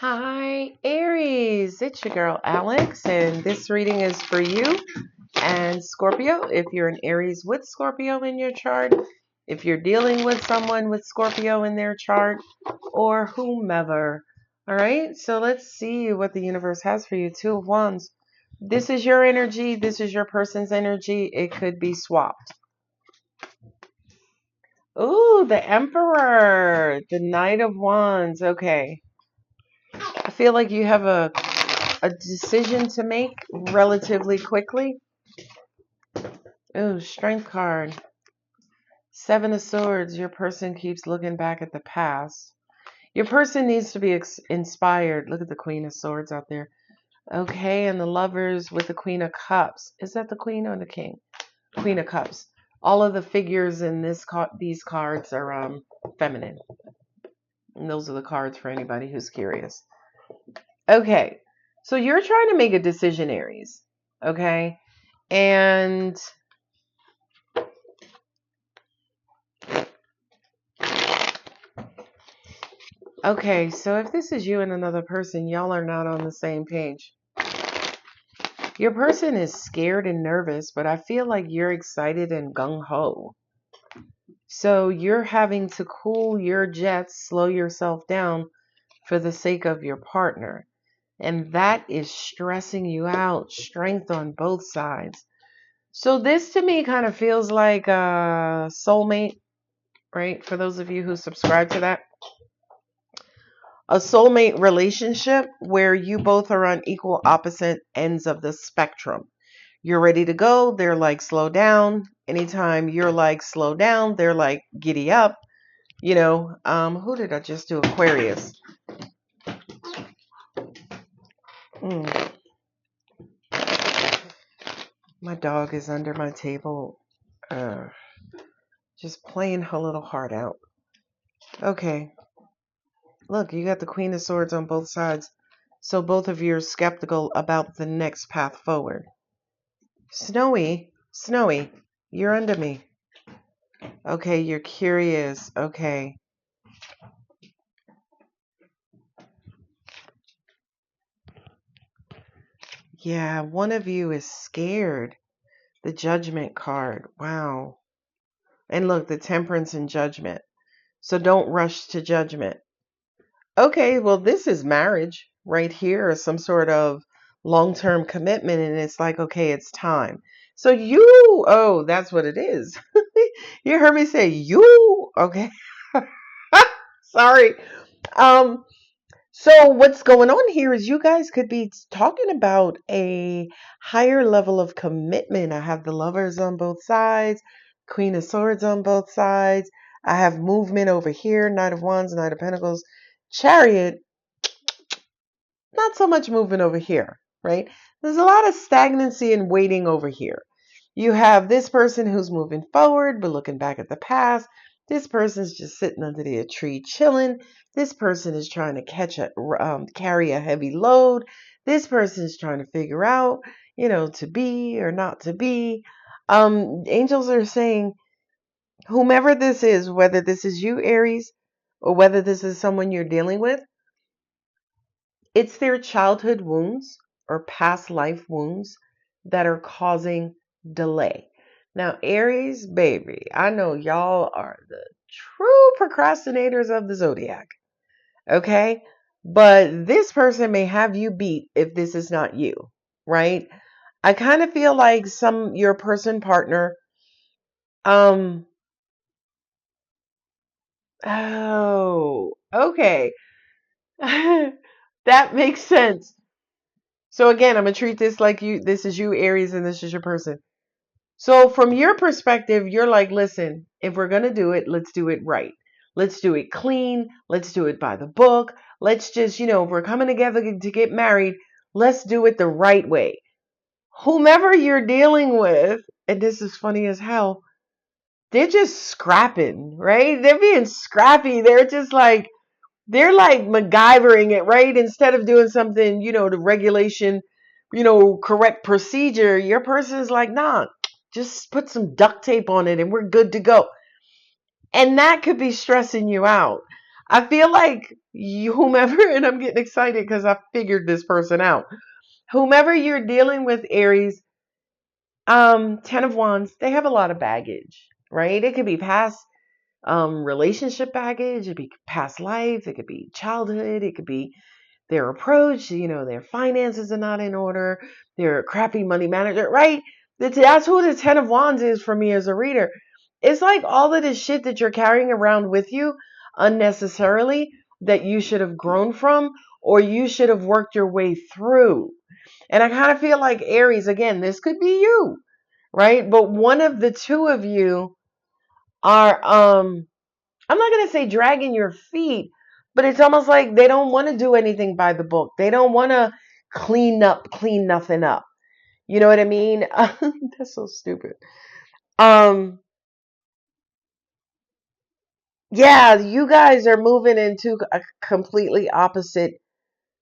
Hi, Aries. It's your girl, Alex, and this reading is for you and Scorpio. If you're an Aries with Scorpio in your chart, if you're dealing with someone with Scorpio in their chart, or whomever. All right, so let's see what the universe has for you. Two of Wands. This is your energy. This is your person's energy. It could be swapped. Ooh, the Emperor, the Knight of Wands. Okay. I feel like you have a decision to make relatively quickly. Oh, Strength card. Seven of Swords. Your person keeps looking back at the past. Your person needs to be inspired. Look at the Queen of Swords out there. Okay, and the Lovers with the Queen of Cups. Is that the Queen or the King? Queen of Cups. All of the figures in these cards are feminine. And those are the cards for anybody who's curious. Okay, so you're trying to make a decision, Aries. Okay, and okay, so if this is you and another person, y'all are not on the same page. Your person is scared and nervous, but I feel like you're excited and gung-ho. So you're having to cool your jets, slow yourself down for the sake of your partner. And that is stressing you out, strength on both sides. So this to me kind of feels like a soulmate, right? For those of you who subscribe to that. A soulmate relationship where you both are on equal opposite ends of the spectrum. You're ready to go. They're like, slow down. Anytime you're like, slow down, they're like, giddy up. You know, who did I just do? Aquarius. My dog is under my table, just playing her little heart out. Okay. Look, you got the Queen of Swords on both sides. So both of you are skeptical about the next path forward. Snowy, you're under me. Okay, you're curious. Okay. Yeah, one of you is scared. The Judgment card. Wow. And look, the Temperance and Judgment. So don't rush to judgment. Okay, well, this is marriage right here, or some sort of long-term commitment. And it's like, okay, it's time. So oh, that's what it is. You heard me say you. Okay. Sorry. So what's going on here is you guys could be talking about a higher level of commitment. I have the Lovers on both sides, Queen of Swords on both sides. I have movement over here, Knight of Wands, Knight of Pentacles, Chariot. Not so much movement over here, right? There's a lot of stagnancy and waiting over here. You have this person who's moving forward but looking back at the past. This person's just sitting under the tree chilling. This person is trying to carry a heavy load. This person's trying to figure out, to be or not to be. Angels are saying, whomever this is, whether this is you, Aries, or whether this is someone you're dealing with, it's their childhood wounds or past life wounds that are causing delay. Now, Aries, baby, I know y'all are the true procrastinators of the zodiac. Okay? But this person may have you beat if this is not you, right? I kind of feel like your partner, oh, okay. That makes sense. So again, I'm going to treat this like this is you, Aries, and this is your person. So from your perspective, you're like, listen, if we're going to do it, let's do it right. Let's do it clean. Let's do it by the book. Let's just, if we're coming together to get married, let's do it the right way. Whomever you're dealing with, and this is funny as hell, they're just scrapping, right? They're being scrappy. They're like MacGyvering it, right? Instead of doing something, the regulation, correct procedure, your person is like, nah, just put some duct tape on it and we're good to go. And that could be stressing you out. I feel like whomever, and I'm getting excited because I figured this person out. Whomever you're dealing with, Aries, 10 of Wands, they have a lot of baggage, right? It could be past relationship baggage, it could be past life, it could be childhood, it could be their approach, their finances are not in order, they're a crappy money manager, right? That's who the 10 of Wands is for me as a reader. It's like all of this shit that you're carrying around with you unnecessarily that you should have grown from or you should have worked your way through. And I kind of feel like Aries, again, this could be you, right? But one of the two of you are, I'm not going to say dragging your feet, but it's almost like they don't want to do anything by the book. They don't want to clean nothing up. You know what I mean? That's so stupid. Um, yeah, you guys are moving into a completely opposite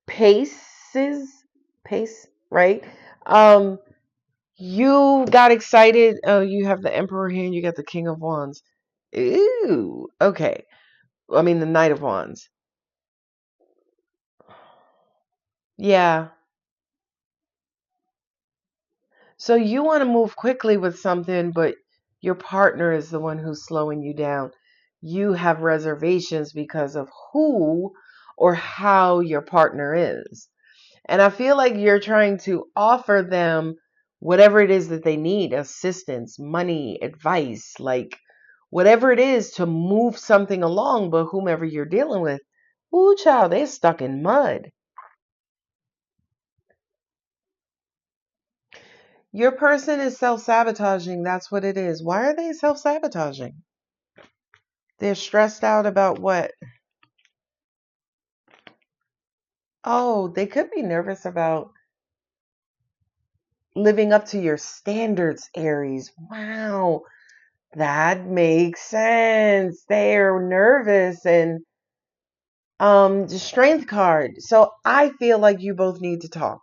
paces, pace, right? Um, you got excited. Oh, you have the Emperor here and you got the King of Wands. Ooh, okay. I mean, the Knight of Wands. Yeah. So you want to move quickly with something, but your partner is the one who's slowing you down. You have reservations because of who or how your partner is. And I feel like you're trying to offer them whatever it is that they need, assistance, money, advice, like whatever it is to move something along. But whomever you're dealing with, ooh, child, they're stuck in mud. Your person is self-sabotaging. That's what it is. Why are they self-sabotaging? They're stressed out about what? Oh, they could be nervous about living up to your standards, Aries. Wow, that makes sense. They're nervous and the strength card. So I feel like you both need to talk.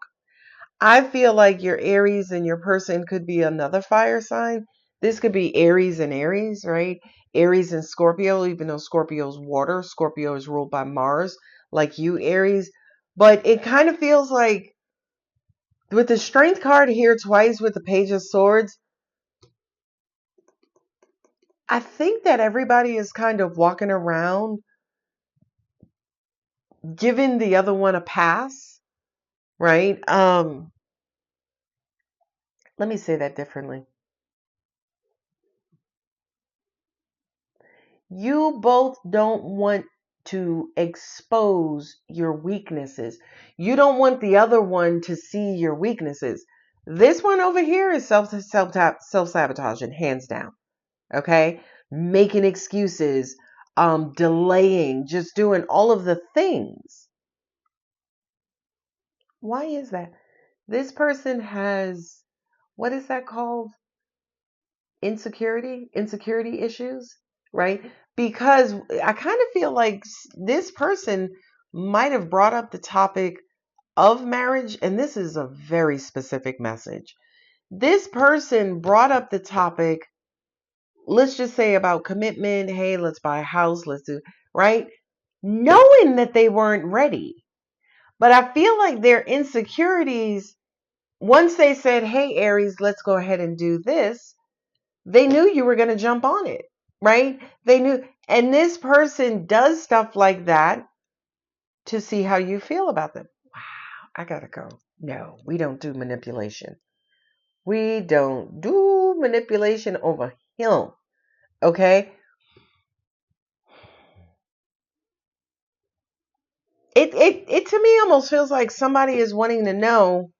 I feel like your Aries and your person could be another fire sign. This could be Aries and Aries, right? Aries and Scorpio, even though Scorpio's water. Scorpio is ruled by Mars, like you, Aries. But it kind of feels like with the strength card here twice with the Page of Swords, I think that everybody is kind of walking around giving the other one a pass, right? Let me say that differently. You both don't want to expose your weaknesses. You don't want the other one to see your weaknesses. This one over here is self-sabotaging, hands down. Okay? Making excuses, delaying, just doing all of the things. Why is that? This person has, what is that called? Insecurity issues, right? Because I kind of feel like this person might have brought up the topic of marriage, and this is a very specific message. This person brought up the topic, let's just say about commitment. Hey, let's buy a house, let's do, right? Knowing that they weren't ready. But I feel like their insecurities, once they said, hey, Aries, let's go ahead and do this, they knew you were going to jump on it, right? They knew. And this person does stuff like that to see how you feel about them. Wow, I got to go. No, we don't do manipulation. We don't do manipulation over him. Okay? It to me almost feels like somebody is wanting to know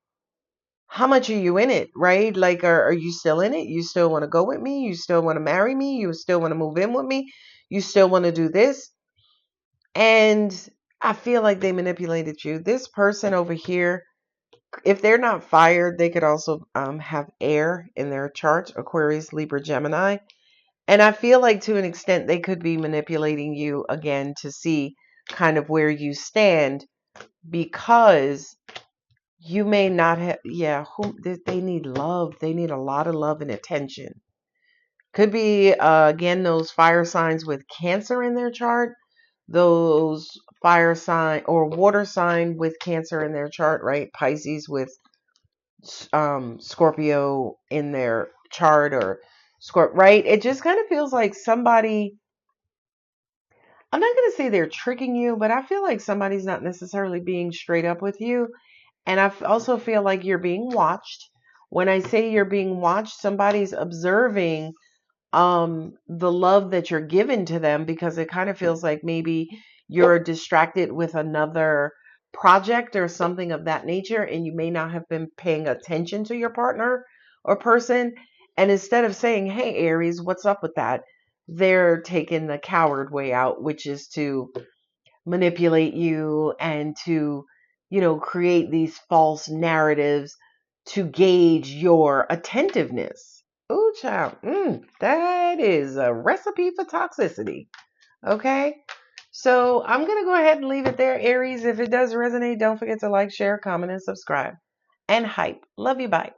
how much are you in it, right? Like, are you still in it? You still want to go with me? You still want to marry me? You still want to move in with me? You still want to do this? And I feel like they manipulated you. This person over here, if they're not fired, they could also have air in their chart, Aquarius, Libra, Gemini. And I feel like to an extent they could be manipulating you again to see kind of where you stand because you may not have, yeah, they need love. They need a lot of love and attention. Could be, again, those fire signs with Cancer in their chart, those fire sign or water sign with Cancer in their chart, right? Pisces with Scorpio in their chart, or right? It just kind of feels like somebody, I'm not going to say they're tricking you, but I feel like somebody's not necessarily being straight up with you. And also feel like you're being watched. When I say you're being watched, somebody's observing the love that you're giving to them, because it kind of feels like maybe you're distracted with another project or something of that nature, and you may not have been paying attention to your partner or person. And instead of saying, hey Aries, what's up with that, they're taking the coward way out, which is to manipulate you and to, create these false narratives to gauge your attentiveness. Ooh, child, that is a recipe for toxicity. Okay. So I'm going to go ahead and leave it there, Aries. If it does resonate, don't forget to like, share, comment, and subscribe. And hype. Love you. Bye.